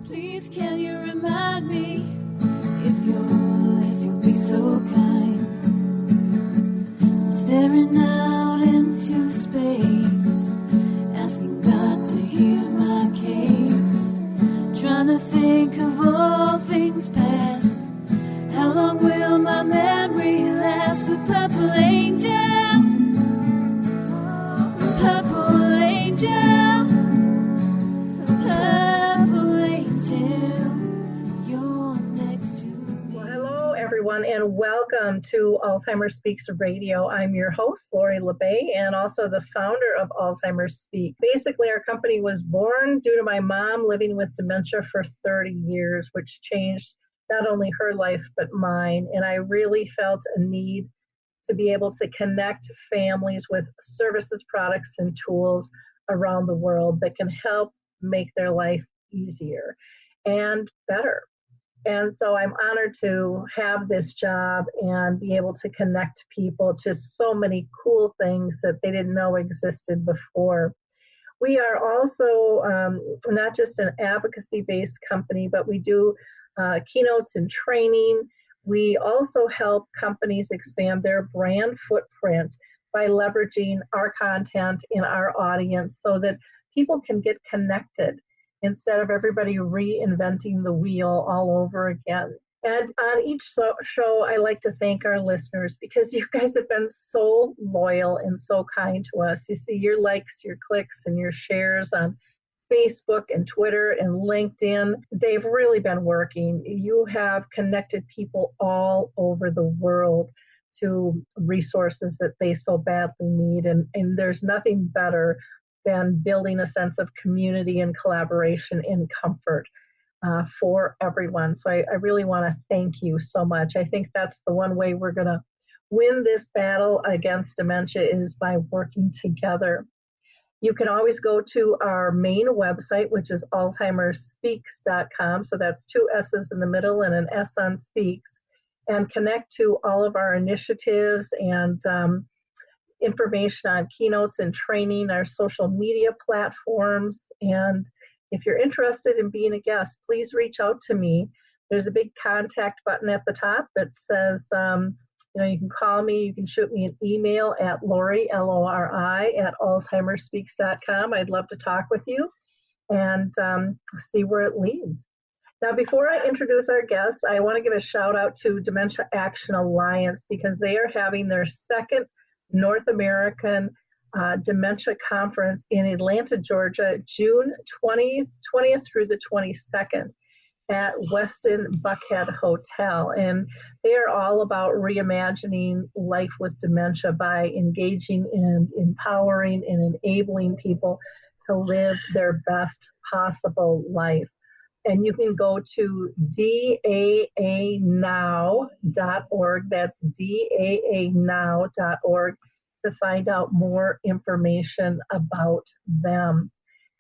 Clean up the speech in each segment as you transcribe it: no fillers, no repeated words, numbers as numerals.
Please can you remind me if you'll be so kind, staring out into space, asking God to hear my case, trying to think of all things past. How long will my memory last? The purple angel, purple angel, purple angel, you're next to me. Well, hello, everyone, and welcome to Alzheimer Speaks Radio. I'm your host, Lori Bey, and also the founder of Alzheimer Speak. Basically, our company was born due to my mom living with dementia for 30 years, which changed not only her life, but mine. And I really felt a need to be able to connect families with services, products, and tools around the world that can help make their life easier and better. And so I'm honored to have this job and be able to connect people to so many cool things that they didn't know existed before. We are also not just an advocacy-based company, but we do keynotes and training. We also help companies expand their brand footprint by leveraging our content in our audience so that people can get connected instead of everybody reinventing the wheel all over again. And on each show, I like to thank our listeners because you guys have been so loyal and so kind to us. You see your likes, your clicks, and your shares on Facebook and Twitter and LinkedIn, they've really been working. You have connected people all over the world to resources that they so badly need. And there's nothing better than building a sense of community and collaboration and comfort for everyone. So I really want to thank you so much. I think that's the one way we're going to win this battle against dementia is by working together. You can always go to our main website, which is alzheimerspeaks.com. So that's two S's in the middle and an S on Speaks, and connect to all of our initiatives and information on keynotes and training, our social media platforms. And if you're interested in being a guest, please reach out to me. There's a big contact button at the top that says, you can call me, you can shoot me an email at Lori, Lori, at alzheimerspeaks.com. I'd love to talk with you and see where it leads. Now, before I introduce our guests, I want to give a shout out to Dementia Action Alliance because they are having their second North American Dementia Conference in Atlanta, Georgia, June 20th through the 22nd. At Westin Buckhead Hotel. And they are all about reimagining life with dementia by engaging and empowering and enabling people to live their best possible life. And you can go to daanow.org. That's daanow.org to find out more information about them.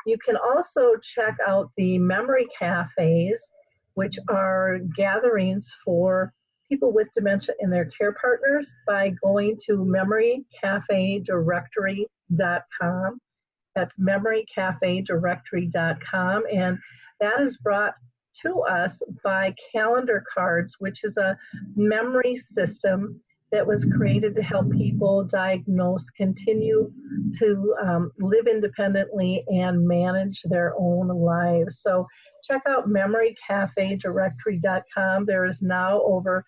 You can also check out the memory cafes, which are gatherings for people with dementia and their care partners by going to memorycafedirectory.com. That's memorycafedirectory.com. And that is brought to us by Calendar Cards, which is a memory system that was created to help people diagnose, continue to live independently and manage their own lives. So check out memorycafedirectory.com. There is now over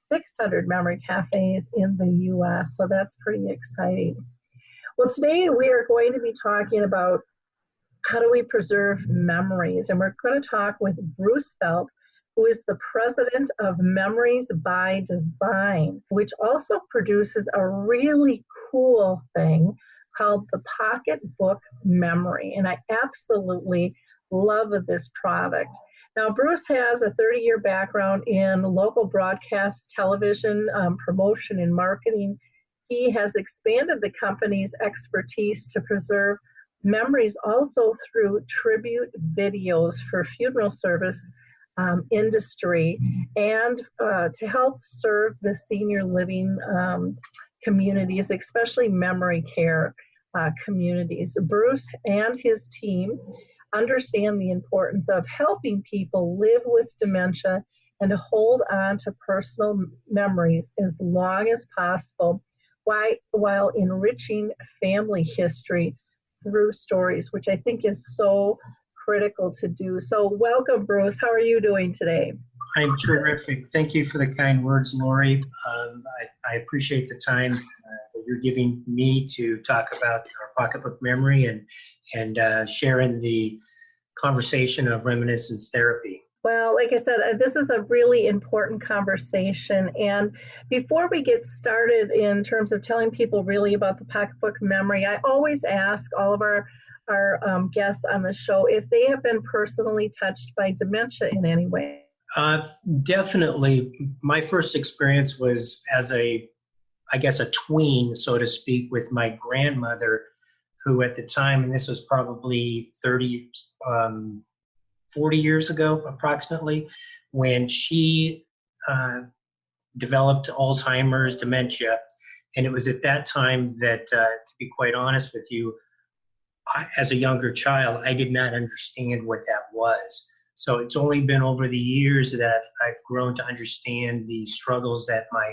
600 memory cafes in the U.S., so that's pretty exciting. Well, today we are going to be talking about how do we preserve memories, and we're going to talk with Bruce Felt, who is the president of Memories by Design, which also produces a really cool thing called the PocketBook Memory. And I absolutely love this product. Now, Bruce has a 30-year background in local broadcast television, promotion and marketing. He has expanded the company's expertise to preserve memories also through tribute videos for funeral service industry and to help serve the senior living communities, especially memory care communities. Bruce and his team understand the importance of helping people live with dementia and to hold on to personal memories as long as possible while enriching family history through stories, which I think is so critical to do. So welcome, Bruce. How are you doing today? I'm terrific. Thank you for the kind words, Lori. I appreciate the time that you're giving me to talk about our PocketBook Memory and sharing the conversation of reminiscence therapy. Well, like I said, this is a really important conversation. And before we get started in terms of telling people really about the PocketBook Memory, I always ask all of our guests on the show if they have been personally touched by dementia in any way. Definitely. My first experience was as a tween, so to speak, with my grandmother, who at the time, and this was probably 40 years ago, approximately, when she developed Alzheimer's, dementia. And it was at that time that, to be quite honest with you, as a younger child, I did not understand what that was. So it's only been over the years that I've grown to understand the struggles that my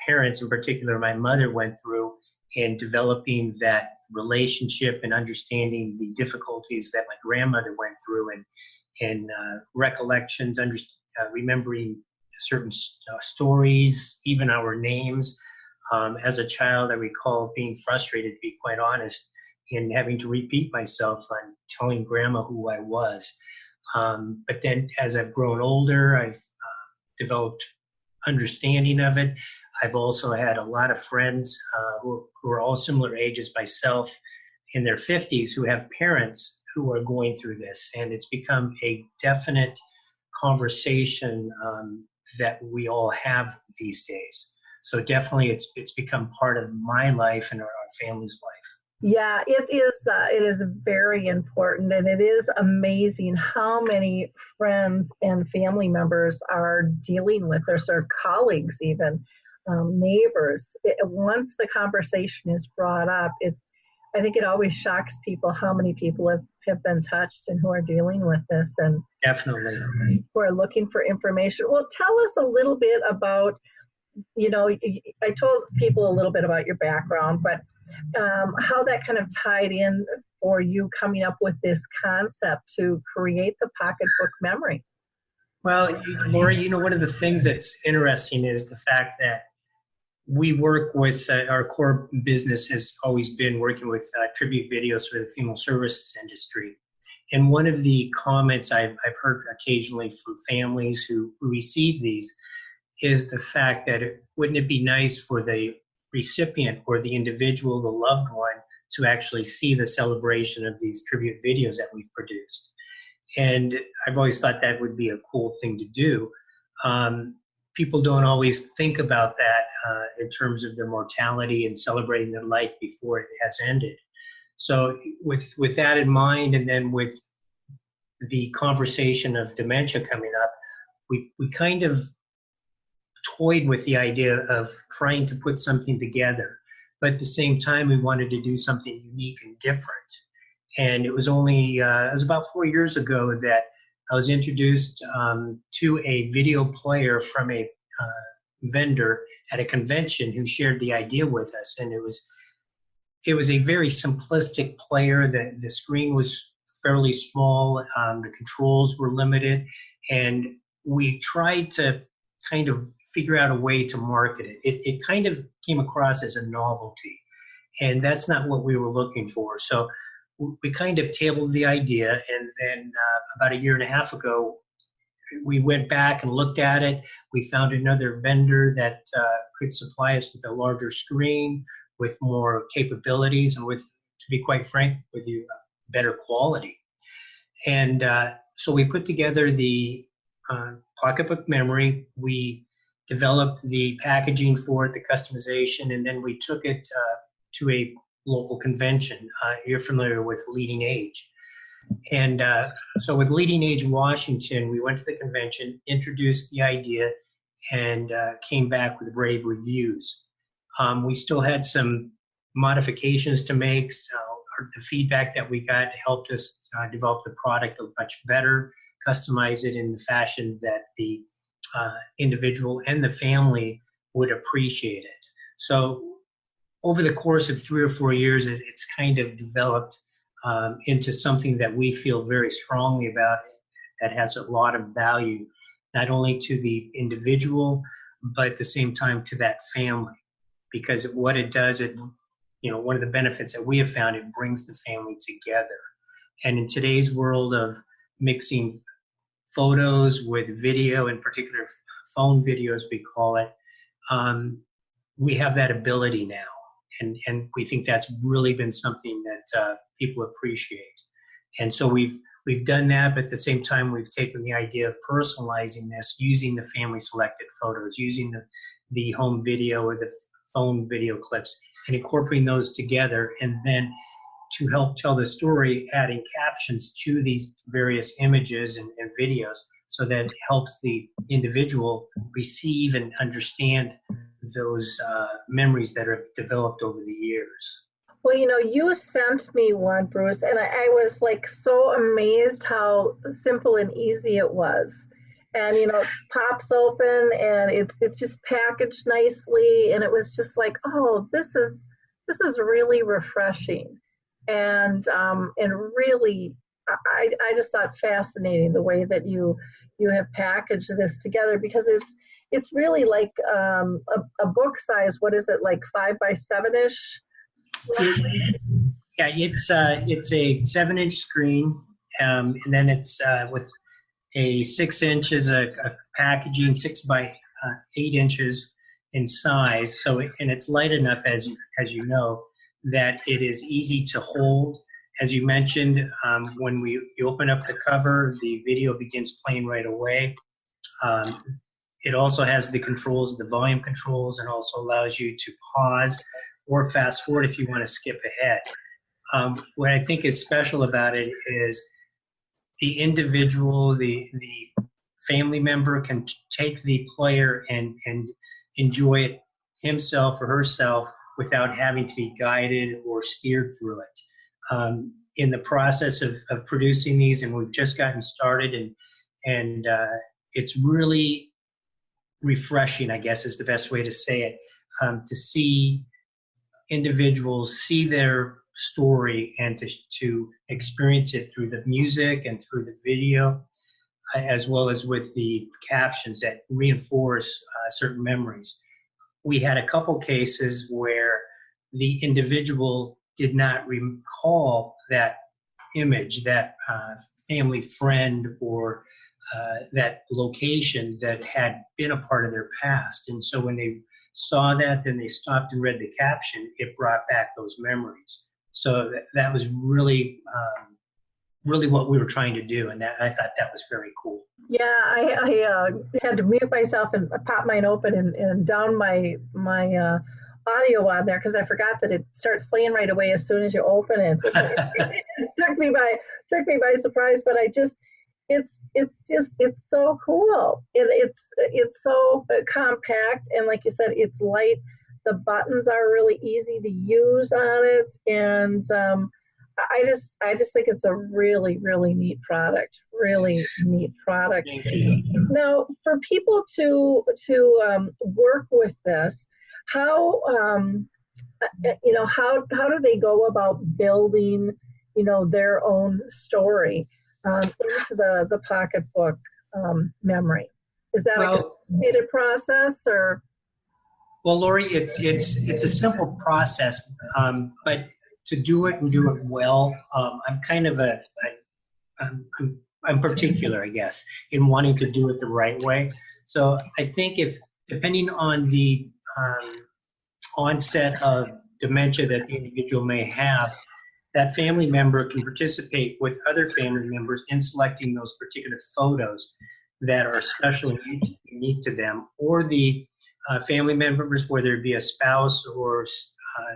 parents, in particular my mother, went through in developing that relationship and understanding the difficulties that my grandmother went through and recollections, remembering certain stories, even our names. As a child, I recall being frustrated, to be quite honest, in having to repeat myself on telling grandma who I was. But then as I've grown older, I've developed understanding of it. I've also had a lot of friends who are all similar age as myself in their 50s who have parents who are going through this. And it's become a definite conversation that we all have these days. So definitely it's become part of my life and our family's life. Yeah, it is very important, and it is amazing how many friends and family members are dealing with this, or colleagues even, neighbors. Once the conversation is brought up, I think it always shocks people how many people have been touched and who are dealing with this and definitely who are looking for information. Well, tell us a little bit about, I told people a little bit about your background, but how that kind of tied in for you coming up with this concept to create the PocketBook Memory. Well, Lori, one of the things that's interesting is the fact that we work with, our core business has always been working with tribute videos for the funeral services industry. And one of the comments I've heard occasionally from families who receive these is the fact that wouldn't it be nice for the recipient or the individual, the loved one, to actually see the celebration of these tribute videos that we've produced. And I've always thought that would be a cool thing to do. People don't always think about that in terms of their mortality and celebrating their life before it has ended. So with that in mind, and then with the conversation of dementia coming up, we kind of toyed with the idea of trying to put something together. But at the same time, we wanted to do something unique and different. And it was about 4 years ago that I was introduced to a video player from a vendor at a convention who shared the idea with us. And it was a very simplistic player. The screen was fairly small. The controls were limited. And we tried to kind of figure out a way to market it. It kind of came across as a novelty, and that's not what we were looking for. So we kind of tabled the idea, and then about 1.5 years ago, we went back and looked at it. We found another vendor that could supply us with a larger screen, with more capabilities, and with, to be quite frank with you, better quality. And so we put together the PocketBook Memory. We developed the packaging for it, the customization, and then we took it to a local convention. You're familiar with Leading Age. And so with Leading Age Washington, we went to the convention, introduced the idea, and came back with rave reviews. We still had some modifications to make. The feedback that we got helped us develop the product much better, customize it in the fashion that the individual and the family would appreciate it. So over the course of 3 or 4 years, it's kind of developed into something that we feel very strongly about, that has a lot of value, not only to the individual, but at the same time to that family. Because what it does, one of the benefits that we have found, it brings the family together. And in today's world of mixing photos with video, in particular phone video as we call it, we have that ability now. And we think that's really been something that people appreciate. And so we've done that, but at the same time, we've taken the idea of personalizing this, using the family selected photos, using the home video or the phone video clips, and incorporating those together. And then to help tell the story, adding captions to these various images and videos, so that it helps the individual receive and understand those memories that have developed over the years. Well, you sent me one, Bruce, and I was like so amazed how simple and easy it was. And, it pops open and it's just packaged nicely. And it was just like, oh, this is really refreshing. And really, I just thought fascinating the way that you have packaged this together, because it's really like a book size. What is it, like 5 by 7-ish? Yeah, it's a 7-inch screen, and then it's with a 6 inches a packaging, 6 by 8 inches in size. So and it's light enough, as you know, that it is easy to hold. As you mentioned, when you open up the cover, the video begins playing right away. It also has the controls, the volume controls, and also allows you to pause or fast forward if you want to skip ahead. What I think is special about it is the individual, the family member can take the player and enjoy it himself or herself without having to be guided or steered through it. In the process of producing these, and we've just gotten started, and it's really refreshing, I guess is the best way to say it, to see individuals see their story and to experience it through the music and through the video, as well as with the captions that reinforce certain memories. We had a couple cases where the individual did not recall that image, that family friend, or that location that had been a part of their past. And so when they saw that, then they stopped and read the caption, it brought back those memories. So that was really what we were trying to do, and I thought that was very cool. Yeah, I had to mute myself and pop mine open and down my audio on there, because I forgot that it starts playing right away as soon as you open it. It took me by surprise, but it's so cool. It's so compact, and like you said, it's light. The buttons are really easy to use on it, and I just think it's a really, really neat product. Really neat product. Now, for people to work with this, how do they go about building their own story into the PocketBook Memory? Is that a complicated process, or? Well, Lori, it's a simple process, but to do it and do it well, I'm kind of I'm particular, I guess, in wanting to do it the right way. So I think depending on the onset of dementia that the individual may have, that family member can participate with other family members in selecting those particular photos that are special and unique to them, or the family members, whether it be a spouse or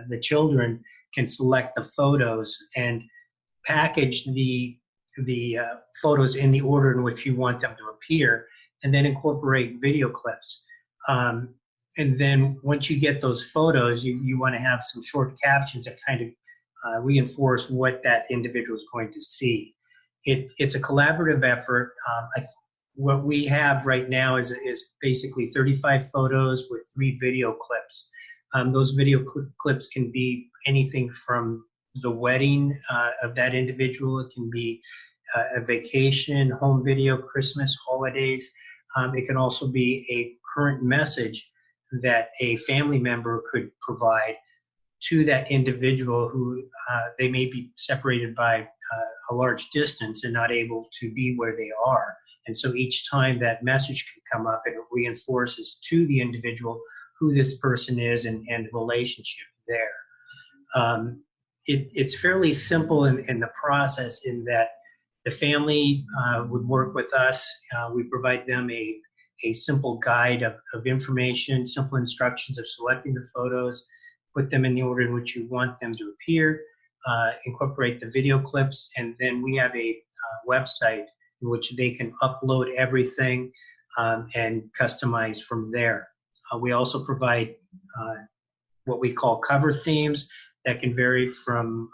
the children, can select the photos and package the photos in the order in which you want them to appear, and then incorporate video clips. And then once you get those photos, you want to have some short captions that kind of reinforce what that individual is going to see. It's a collaborative effort. What we have right now is basically 35 photos with 3 video clips. Those video clips can be anything from the wedding of that individual. It can be a vacation, home video, Christmas, holidays. It can also be a current message that a family member could provide to that individual who they may be separated by a large distance and not able to be where they are. And so each time that message can come up, it reinforces to the individual who this person is and the relationship there. It's fairly simple in the process in that the family would work with us. We provide them a simple guide of information, simple instructions of selecting the photos, put them in the order in which you want them to appear, incorporate the video clips, and then we have a website in which they can upload everything and customize from there. We also provide what we call cover themes that can vary from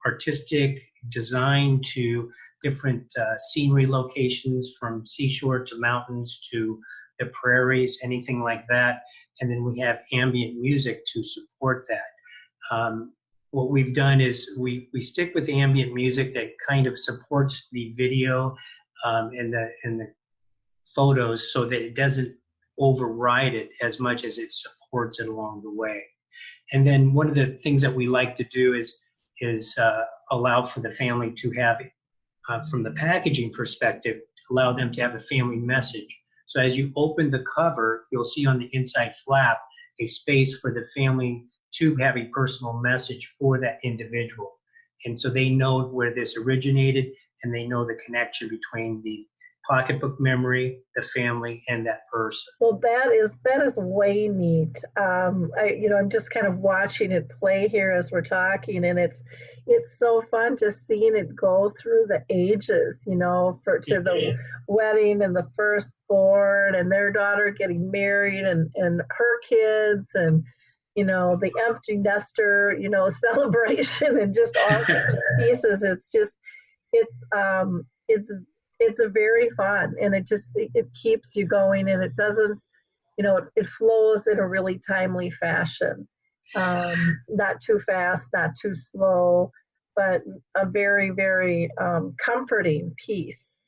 artistic design to different scenery locations, from seashore to mountains to the prairies, anything like that. And then we have ambient music to support that. What we've done is we stick with ambient music that kind of supports the video and the photos so that it doesn't override it as much as it supports it along the way. And then one of the things that we like to do is allow for the family to have, from the packaging perspective, allow them to have a family message. So as you open the cover, you'll see on the inside flap a space for the family to have a personal message for that individual. And so they know where this originated, and they know the connection between the PocketBook Memory, the family, and that person. Well, that is way neat. I'm just kind of watching it play here as we're talking, and it's so fun just seeing it go through the ages, to the wedding and the firstborn and their daughter getting married and her kids and the empty nester, celebration and just all the pieces. It's a very fun, and it keeps you going, and it doesn't, it flows in a really timely fashion. Not too fast, not too slow, but a very, very comforting piece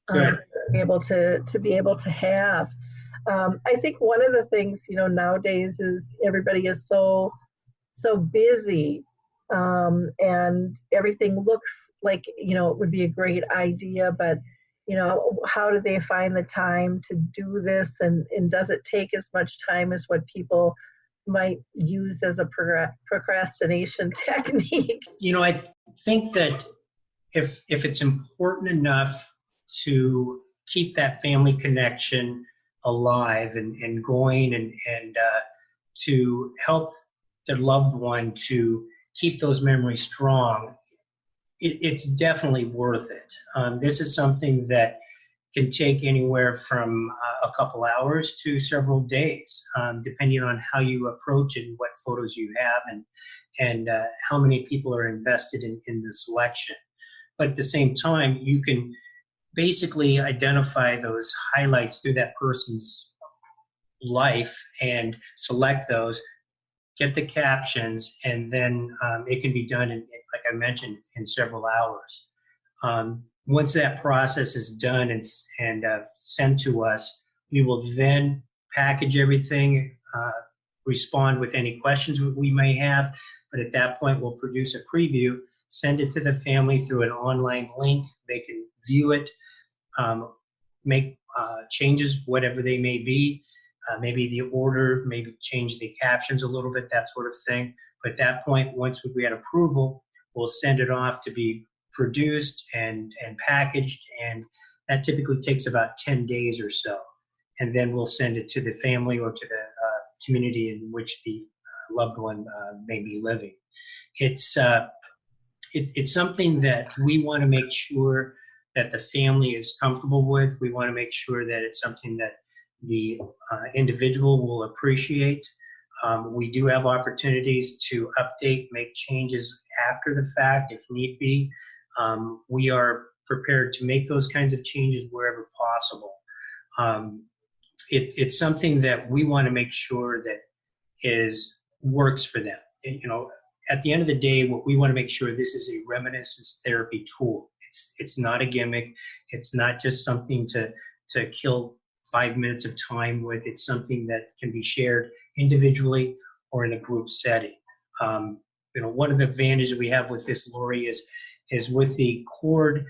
to be able to have. I think one of the things, nowadays is everybody is so busy, and everything looks like, it would be a great idea, but how do they find the time to do this, and does it take as much time as what people might use as a procrastination technique? I think that if it's important enough to keep that family connection alive and going and to help the loved one to keep those memories strong, it's definitely worth it. This is something that can take anywhere from a couple hours to several days, depending on how you approach it and what photos you have and how many people are invested in the selection. But at the same time, you can basically identify those highlights through that person's life and select those, get the captions, and then it can be done, like I mentioned, in several hours. Once that process is done and sent to us, we will then package everything, respond with any questions we may have, but at that point we'll produce a preview, send it to the family through an online link. They can view it, make changes, whatever they may be, maybe the order, maybe change the captions a little bit, that sort of thing. But at that point, once we had approval, we'll send it off to be produced and packaged, and that typically takes about 10 days or so. And then we'll send it to the family or to the community in which the loved one may be living. It's something that we want to make sure that the family is comfortable with. We want to make sure that it's something that the individual will appreciate. We do have opportunities to update, make changes after the fact if need be. We are prepared to make those kinds of changes wherever possible. It's something that we want to make sure that works for them. At the end of the day, what we want to make sure, this is a reminiscence therapy tool. It's not a gimmick. It's not just something to kill 5 minutes of time with. It's something that can be shared individually or in a group setting. One of the advantages we have with this, Lori, is with the cord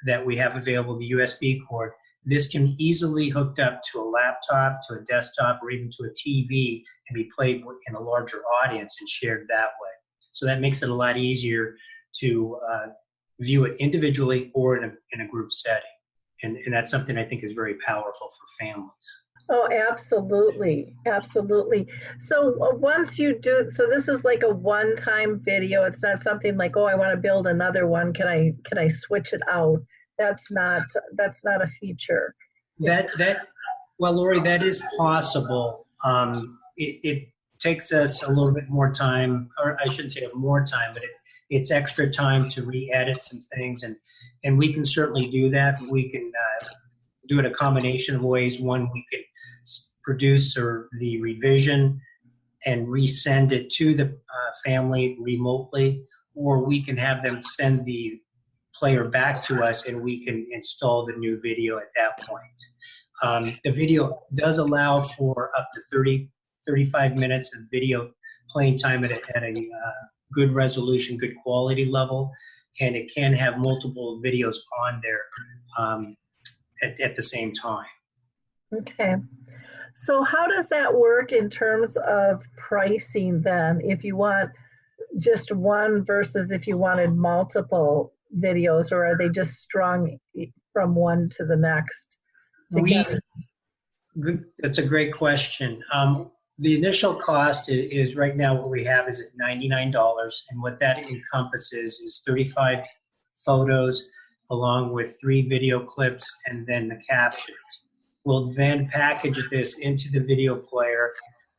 that we have available, the USB cord. This can easily hooked up to a laptop, to a desktop, or even to a TV and be played in a larger audience and shared that way. So that makes it a lot easier to view it individually or in a group setting. And that's something I think is very powerful for families. Oh, absolutely. Absolutely. So once you do, so this is like a one-time video. It's not something like, oh, I want to build another one. Can I switch it out? That's not a feature. Well, Lori, that is possible. It takes us a little bit more time, or I shouldn't say more time, but it's extra time to re-edit some things, and we can certainly do that. We can do it a combination of ways. One, we could produce the revision and resend it to the family remotely, or we can have them send the player back to us and we can install the new video at that point. The video does allow for up to 35 minutes of video playing time at a good resolution, good quality level, and it can have multiple videos on there at the same time. Okay. So how does that work in terms of pricing then, if you want just one versus if you wanted multiple videos, or are they just strung from one to the next together? That's a great question. The initial cost is right now what we have is at $99, and what that encompasses is 35 photos along with 3 video clips and then the captions. We'll then package this into the video player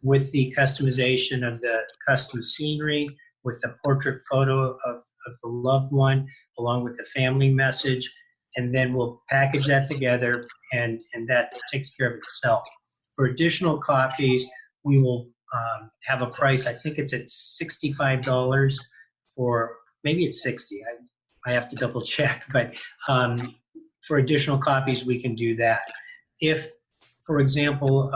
with the customization of the custom scenery, with the portrait photo of the loved one, along with the family message, and then we'll package that together, and that takes care of itself. For additional copies, we will have a price. I think it's at $65 for, maybe it's $60. I have to double check, but for additional copies, we can do that. If, for example,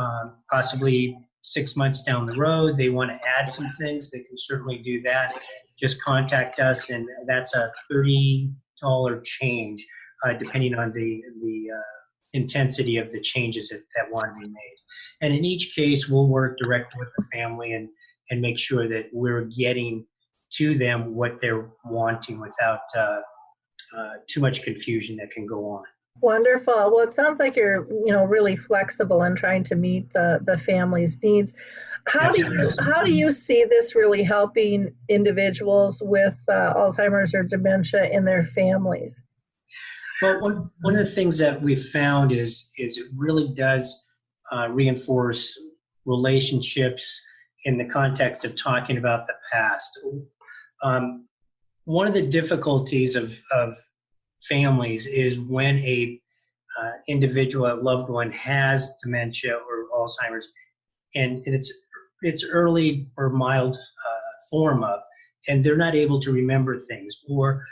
possibly 6 months down the road, they want to add some things, they can certainly do that. Just contact us, and that's a $30 change, depending on the intensity of the changes that want to be made. And in each case, we'll work directly with the family and make sure that we're getting to them what they're wanting without too much confusion that can go on. Wonderful. Well, it sounds like you're, really flexible in trying to meet the family's needs. How do you see this really helping individuals with Alzheimer's or dementia in their families? Well, one of the things that we've found is it really does reinforce relationships in the context of talking about the past. One of the difficulties of families is when a individual, a loved one, has dementia or Alzheimer's, and it's early or mild form of, and they're not able to remember things, or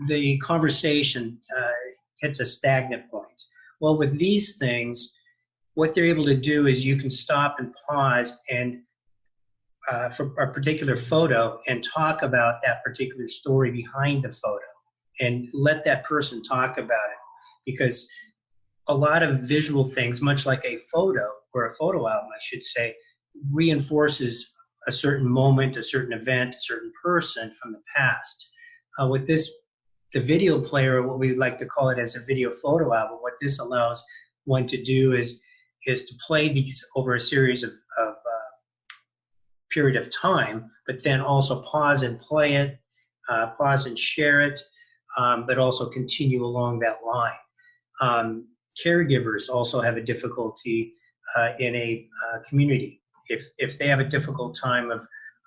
the conversation hits a stagnant point. Well, with these things, what they're able to do is you can stop and pause and for a particular photo and talk about that particular story behind the photo and let that person talk about it. Because a lot of visual things, much like a photo or a photo album, I should say, reinforces a certain moment, a certain event, a certain person from the past. With this, the video player, what we like to call it as a video photo album, what this allows one to do is to play these over a series of period of time, but then also pause and play it, pause and share it, but also continue along that line. Caregivers also have a difficulty in a community. If they have a difficult time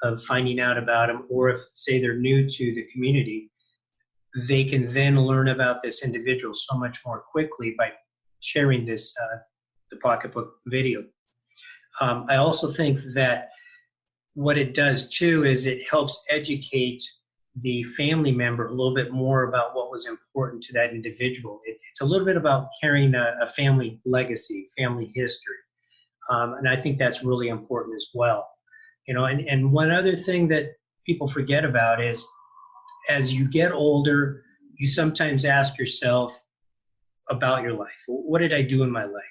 of finding out about them, or if, say, they're new to the community, they can then learn about this individual so much more quickly by sharing this, the PocketBook video. I also think that what it does too is it helps educate the family member a little bit more about what was important to that individual. It's a little bit about carrying a family legacy, family history. And I think that's really important as well. And one other thing that people forget about is as you get older, you sometimes ask yourself about your life. What did I do in my life?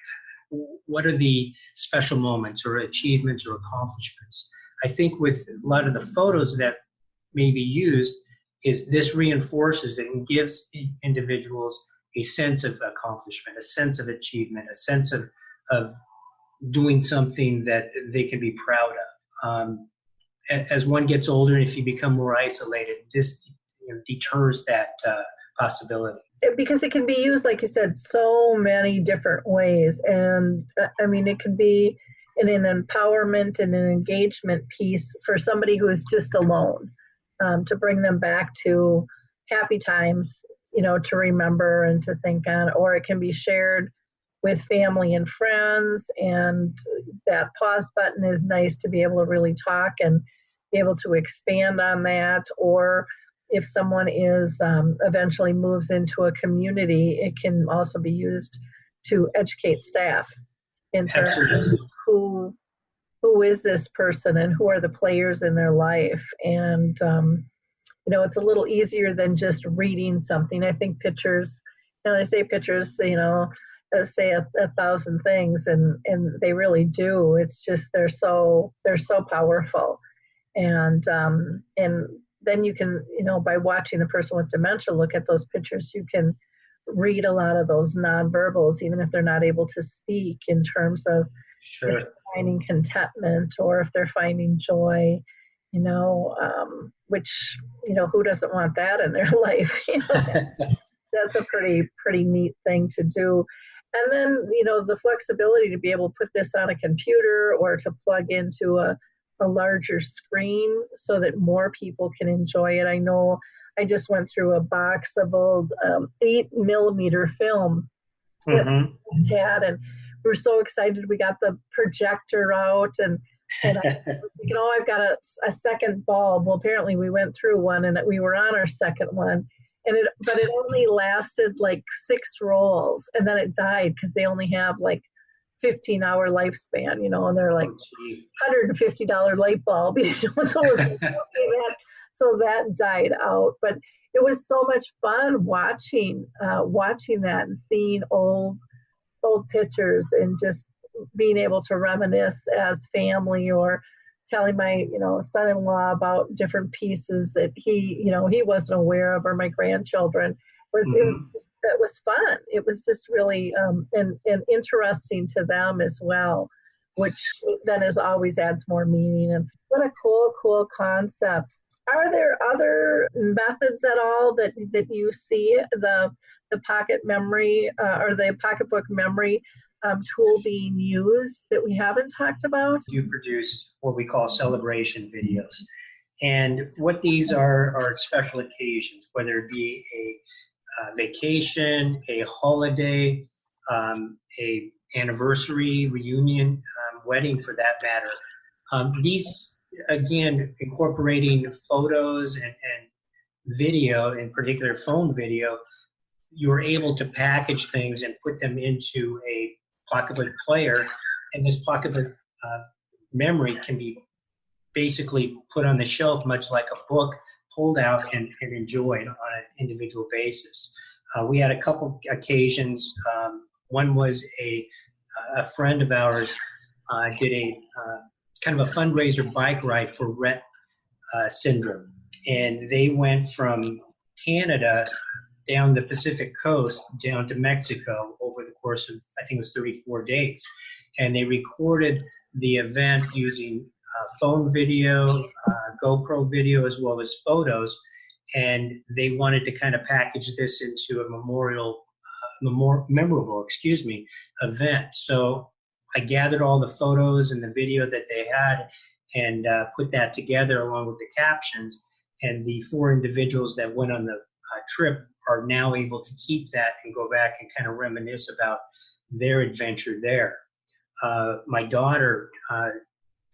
What are the special moments or achievements or accomplishments? I think with a lot of the photos that may be used is this reinforces it and gives individuals a sense of accomplishment, a sense of achievement, a sense of doing something that they can be proud of. As one gets older and if you become more isolated, this deters that possibility. Because it can be used, like you said, so many different ways. And I mean, it can be in an empowerment and an engagement piece for somebody who is just alone, to bring them back to happy times, to remember and to think on. Or it can be shared with family and friends. And that pause button is nice to be able to really talk and be able to expand on that. Or if someone is eventually moves into a community, it can also be used to educate staff in terms of who is this person and who are the players in their life. And, it's a little easier than just reading something. I think pictures, they say pictures, say 1,000 things, and they really do. It's just they're so powerful. And then you can, by watching a person with dementia look at those pictures, you can read a lot of those nonverbals, even if they're not able to speak, in terms of if they're finding contentment or if they're finding joy, which, who doesn't want that in their life? That's a pretty neat thing to do. And then, the flexibility to be able to put this on a computer or to plug into a larger screen so that more people can enjoy it. I know I just went through a box of old 8mm film that we had, and we were so excited. We got the projector out, and I was thinking, I've got a second bulb. Well, apparently we went through one, and we were on our second one, but it only lasted like 6 rolls, and then it died because they only have like 15-hour lifespan, and they're like $150 light bulb, so that died out. But it was so much fun watching that and seeing old pictures and just being able to reminisce as family, or telling my son-in-law about different pieces that he wasn't aware of, or my grandchildren. It was fun. It was just really and interesting to them as well, which then always adds more meaning. And what a cool concept. Are there other methods at all that you see the Pocket Memory or the PocketBook Memory tool being used that we haven't talked about? You produce what we call celebration videos. And what these are special occasions, whether it be a vacation, a holiday, a anniversary, reunion, wedding for that matter. These, again, incorporating photos and video, in particular phone video, you're able to package things and put them into a PocketBook player, and this PocketBook memory can be basically put on the shelf, much like a book, pulled out and enjoyed on an individual basis. We had a couple occasions. One was a friend of ours did a kind of a fundraiser bike ride for Rett syndrome, and they went from Canada down the Pacific coast down to Mexico over the course of, I think it was 34 days, and they recorded the event using phone video, GoPro video, as well as photos, and they wanted to kind of package this into a memorable event. So I gathered all the photos and the video that they had and put that together along with the captions, and the 4 individuals that went on the trip are now able to keep that and go back and kind of reminisce about their adventure there. My daughter,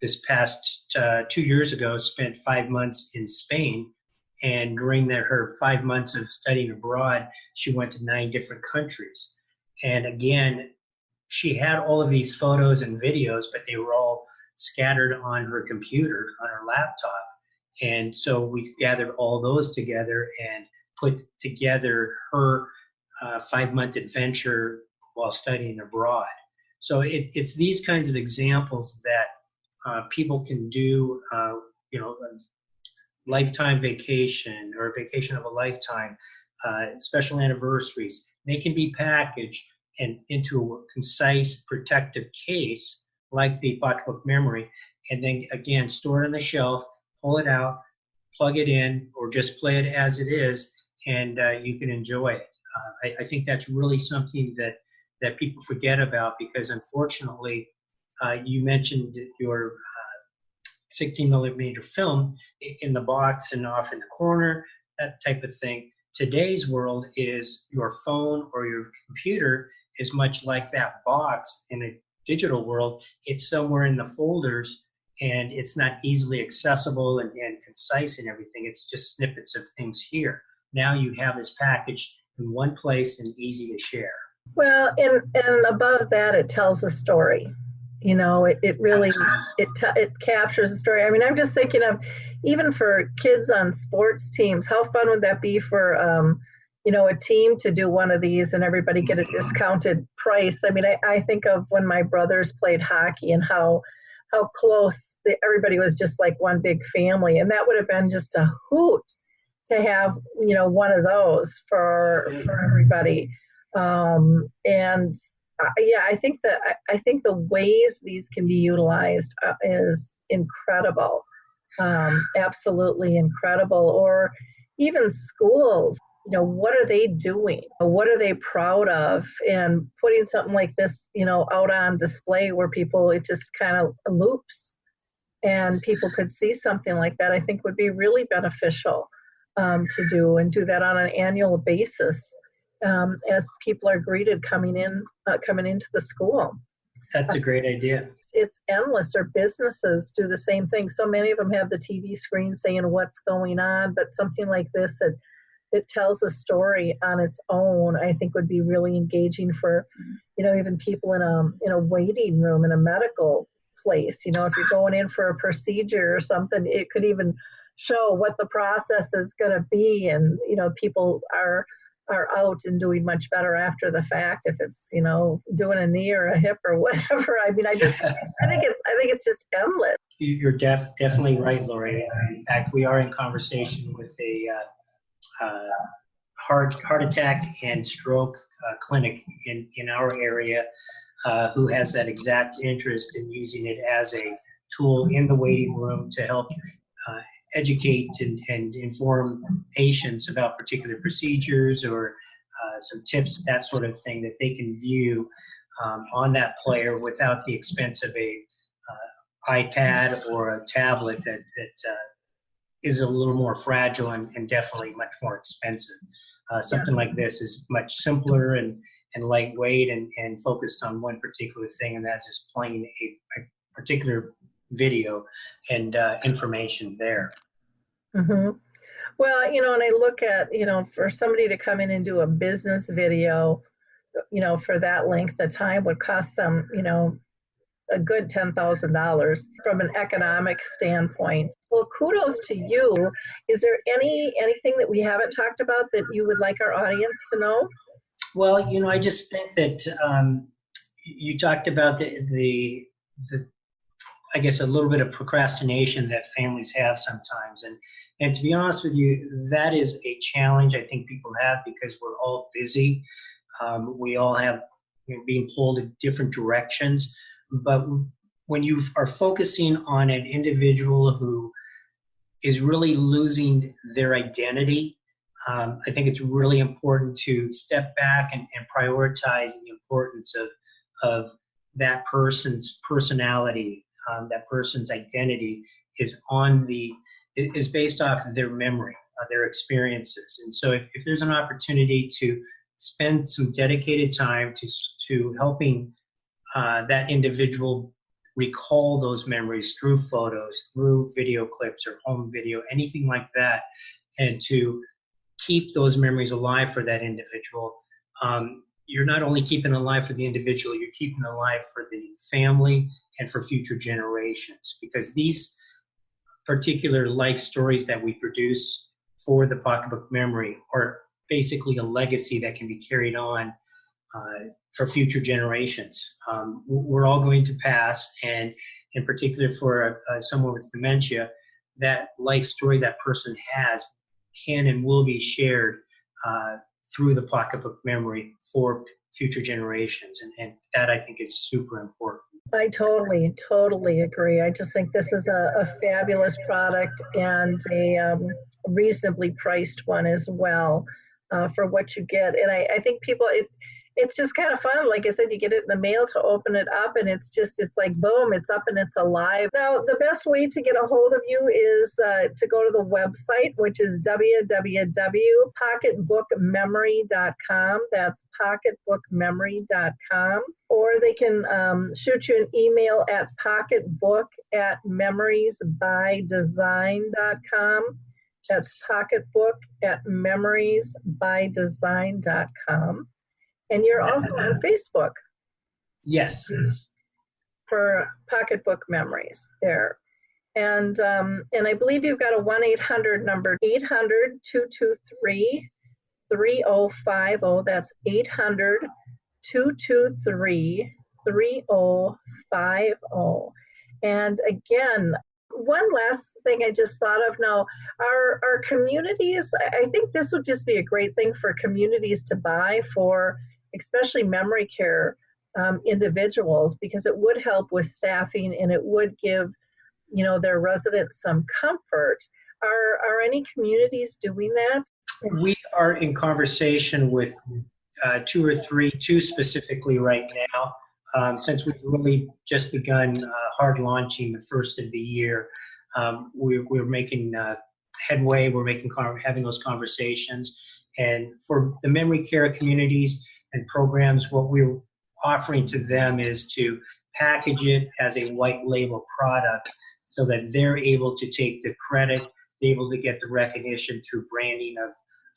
this past 2 years ago, spent 5 months in Spain. And during her 5 months of studying abroad, she went to 9 different countries. And again, she had all of these photos and videos, but they were all scattered on her computer, on her laptop. And so we gathered all those together and put together her 5-month adventure while studying abroad. So it's these kinds of examples that people can do, a lifetime vacation or a vacation of a lifetime, special anniversaries. They can be packaged and into a concise protective case like the PocketBook Memory, and then again store it on the shelf, pull it out, plug it in, or just play it as it is, and you can enjoy it. I think that's really something that people forget about, because unfortunately, you mentioned your 16 millimeter film in the box and off in the corner, that type of thing. Today's world is your phone or your computer is much like that box. In a digital world, it's somewhere in the folders, and it's not easily accessible and concise and everything. It's just snippets of things here. Now you have this package in one place and easy to share. Well, and above that, it tells a story. It really, it captures a story. I mean, I'm just thinking of, even for kids on sports teams, how fun would that be for, a team to do one of these and everybody get a discounted price? I mean, I think of when my brothers played hockey and how close everybody was, just like one big family. And that would have been just a hoot to have, one of those for everybody. I think the ways these can be utilized is incredible, absolutely incredible. Or even schools, what are they doing? What are they proud of? And putting something like this, out on display where it just kind of loops, and people could see something like that, I think would be really beneficial to do that on an annual basis. As people are greeted coming into the school. That's a great idea. It's endless. Or businesses do the same thing. So many of them have the TV screen saying what's going on, but something like this that tells a story on its own, I think would be really engaging for, even people in a waiting room in a medical place. If you're going in for a procedure or something, it could even show what the process is going to be, and people are out and doing much better after the fact if it's doing a knee or a hip or whatever. I mean, I think it's just endless. You're definitely right, Lori. In fact, we are in conversation with a heart attack and stroke clinic in our area who has that exact interest in using it as a tool in the waiting room to help educate and inform patients about particular procedures or some tips, that sort of thing, that they can view on that player without the expense of a iPad or a tablet that is a little more fragile and definitely much more expensive. Something like this is much simpler and lightweight and focused on one particular thing, and that's just playing a particular video and information there. Mm-hmm. Well, and I look at, for somebody to come in and do a business video, for that length of time would cost them, a good $10,000 from an economic standpoint. Well, kudos to you. Is there anything that we haven't talked about that you would like our audience to know? Well, I just think that you talked about the I guess a little bit of procrastination that families have sometimes. And to be honest with you, that is a challenge I think people have because we're all busy. We all have being pulled in different directions. But when you are focusing on an individual who is really losing their identity, I think it's really important to step back and prioritize the importance of that person's personality. That person's identity is based off of their memory their experiences. And so if there's an opportunity to spend some dedicated time to helping that individual recall those memories through photos, through video clips or home video, anything like that, and to keep those memories alive for that individual, you're not only keeping alive for the individual, you're keeping alive for the family and for future generations, because these particular life stories that we produce for the PocketBook Memory are basically a legacy that can be carried on for future generations. We're all going to pass, and in particular for someone with dementia, that life story that person has can and will be shared through the PocketBook Memory for future generations, and that I think is super important. I totally agree. I just think this is a fabulous product and a reasonably priced one as well for what you get. And I think people, it's just kind of fun. Like I said, you get it in the mail to open it up, and it's like, boom, it's up and it's alive. Now, the best way to get a hold of you is to go to the website, which is www.pocketbookmemory.com. That's pocketbookmemory.com. Or they can shoot you an email at pocketbook@memoriesbydesign.com. That's pocketbook@memoriesbydesign.com. And you're also on Facebook. Yes. For PocketBook Memories there. And I believe you've got a 1-800 number, 800-223-3050. That's 800-223-3050. And again, one last thing I just thought of now, our communities, I think this would just be a great thing for communities to buy for especially memory care individuals, because it would help with staffing and it would give, their residents some comfort. Are any communities doing that? We are in conversation with two specifically right now, since we've really just begun hard launching the first of the year. We're making headway. We're having those conversations, and for the memory care communities and programs, what we're offering to them is to package it as a white label product so that they're able to take the credit, they're able to get the recognition through branding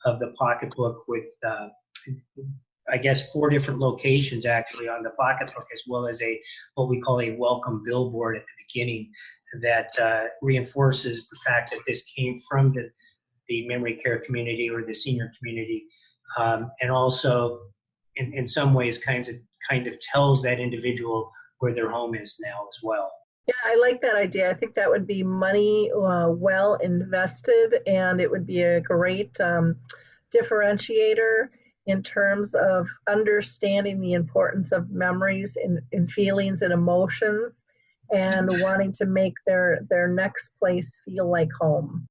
of the PocketBook with, I guess, 4 different locations actually on the PocketBook, as well as what we call a welcome billboard at the beginning that reinforces the fact that this came from the memory care community or the senior community, and also in some ways kind of tells that individual where their home is now as well. Yeah, I like that idea. I think that would be money well invested, and it would be a great differentiator in terms of understanding the importance of memories and feelings and emotions, and wanting to make their next place feel like home.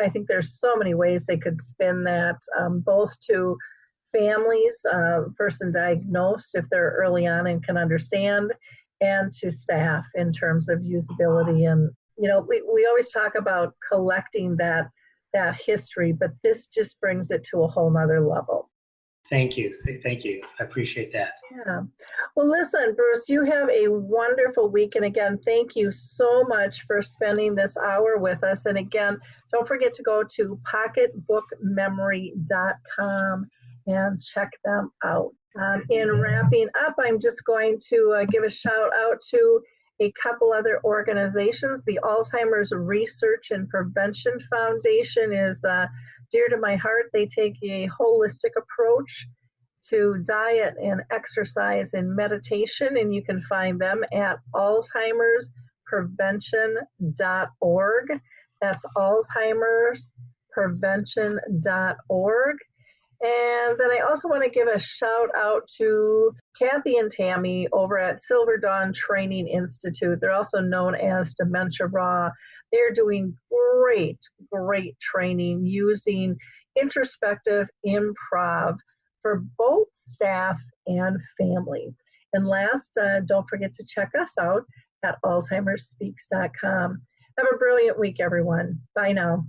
I think there's so many ways they could spin that, both to families, person diagnosed if they're early on and can understand, and to staff in terms of usability. And we always talk about collecting that history, but this just brings it to a whole nother level. Thank you. I appreciate that. Yeah. Well, listen, Bruce, you have a wonderful week. And again, thank you so much for spending this hour with us. And again, don't forget to go to pocketbookmemory.com and check them out. In wrapping up, I'm just going to give a shout out to a couple other organizations. The Alzheimer's Research and Prevention Foundation is dear to my heart. They take a holistic approach to diet and exercise and meditation, and you can find them at alzheimersprevention.org. That's alzheimersprevention.org. And then I also want to give a shout out to Kathy and Tammy over at Silver Dawn Training Institute. They're also known as Dementia Raw. They're doing great training using introspective improv for both staff and family. And last, don't forget to check us out at alzheimersspeaks.com. Have a brilliant week, everyone. Bye now.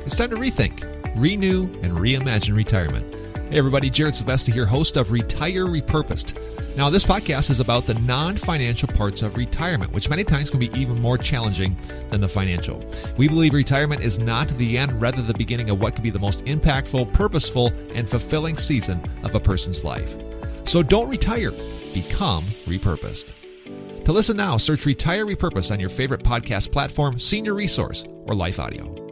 It's time to rethink, renew, and reimagine retirement. Hey everybody, Jared Sylvester here, host of Retire Repurposed. Now, this podcast is about the non-financial parts of retirement, which many times can be even more challenging than the financial. We believe retirement is not the end, rather the beginning of what could be the most impactful, purposeful, and fulfilling season of a person's life. So don't retire, become repurposed. To listen now, search Retire Repurposed on your favorite podcast platform, Senior Resource, or Life Audio.